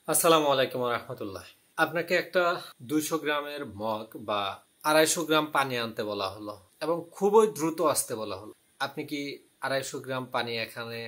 আসসালামু আলাইকুম রহমতুল্লাহ। আপনাকে একটা 200 গ্রামের মগ বা 250 গ্রাম পানি আনতে বলা হলো এবং খুবই দ্রুত আসতে বলা হলো। আপনি কি 250 গ্রাম পানি এখানে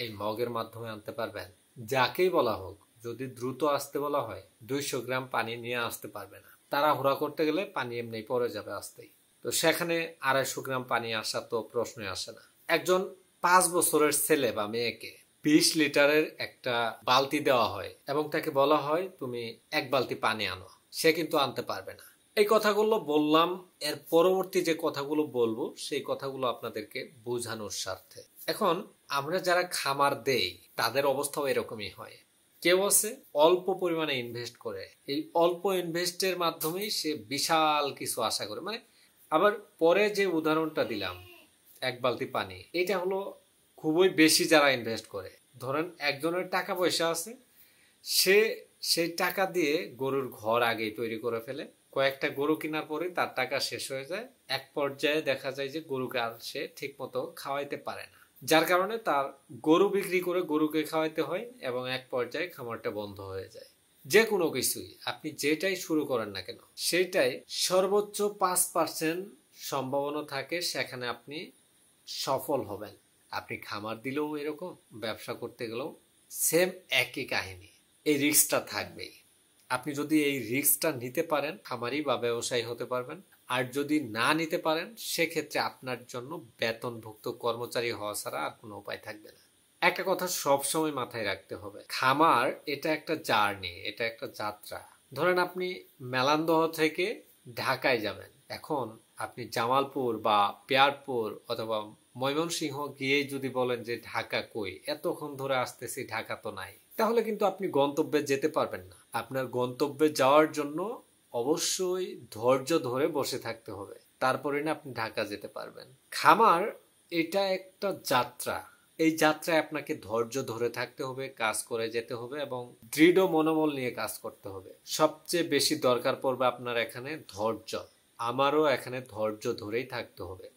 এই মগের মাধ্যমে আনতে পারবেন? যাকেই বলা হোক, যদি দ্রুত আসতে বলা হয় 200 গ্রাম পানি নিয়ে আসতে পারবে না। তাড়াহুড়া করতে গেলে পানি এমনি পড়ে যাবে আসতেই। তো সেখানে 250 গ্রাম পানি আসা তো প্রশ্নই আসে না। একজন 5 বছরের ছেলে বা মেয়েকে 20 লিটারের একটা বালতি দেওয়া হয় এবং তাকে বলা হয় তুমি 1 বালতি পানি আনো, সে কিন্তু আনতে পারবে না। এই কথাগুলো বললাম, এর পরবর্তী যে কথাগুলো বলবো সেই কথাগুলো আপনাদেরকে বোঝানোর স্বার্থে। এখন আমরা যারা খামার দেই তাদের অবস্থাও এরকমই হয়। কেউ আছে অল্প পরিমাণে ইনভেস্ট করে, এই অল্প ইনভেস্টের মাধ্যমেই সে বিশাল কিছু আশা করে। আবার পরে যে উদাহরণটা দিলাম 1 বালতি পানি, এটা হলো খুবই বেশি যারা ইনভেস্ট করে। ধরেন একজনের টাকা পয়সা আছে, সে সেই টাকা দিয়ে গরুর ঘর আগেই তৈরি করে ফেলে। কয়েকটা গরু কেনার পরে তার টাকা শেষ হয়ে যায়। এক পর্যায়ে দেখা যায় যে গরুকে আর সে ঠিক মতো খাওয়াইতে পারে না, যার কারণে তার গরু বিক্রি করে গরুকে খাওয়াইতে হয় এবং এক পর্যায়ে খামারটা বন্ধ হয়ে যায়। যে কোনো কিছুই আপনি যেটাই শুরু করেন না কেন, সেটাই সর্বোচ্চ 5% সম্ভাবনা থাকে সেখানে আপনি সফল হবেন। আপনি খামার দিলেও এরকম, ব্যবসা করতে গেলেও সেম একই কাহিনী। এই রিস্কটা থাকবেই। আপনি যদি এই রিস্কটা নিতে পারেন, খামারি বা ব্যবসায়ী হতে পারবেন। আর যদি না নিতে পারেন, সেক্ষেত্রে আপনার জন্য বেতনভুক্ত কর্মচারী হওয়া ছাড়া আর কোনো উপায় থাকবে না। একটা কথা সবসময় মাথায় রাখতে হবে, খামার এটা একটা জার্নি, এটা একটা যাত্রা। ধরেন আপনি মেলান্দহ থেকে ঢাকায় যাবেন। এখন আপনি জামালপুর বা পেয়ারপুর অথবা ময়মনসিংহ গিয়ে যদি বলেন যে ঢাকা কই, এতক্ষণ ধরে আসতেছি ঢাকা তো নাই, তাহলে কিন্তু আপনি গন্তব্যে যেতে পারবেন না। আপনার গন্তব্যে যাওয়ার জন্য অবশ্যই ধৈর্য ধরে বসে থাকতে হবে, তারপরে না আপনি ঢাকা যেতে পারবেন। খামার এটা একটা যাত্রা। এই যাত্রায় আপনাকে ধৈর্য ধরে থাকতে হবে, কাজ করে যেতে হবে এবং দৃঢ় মনোবল নিয়ে কাজ করতে হবে। সবচেয়ে বেশি দরকার পড়বে আপনার এখানে ধৈর্য। আমারও এখানে ধৈর্য ধরেই থাকতে হবে।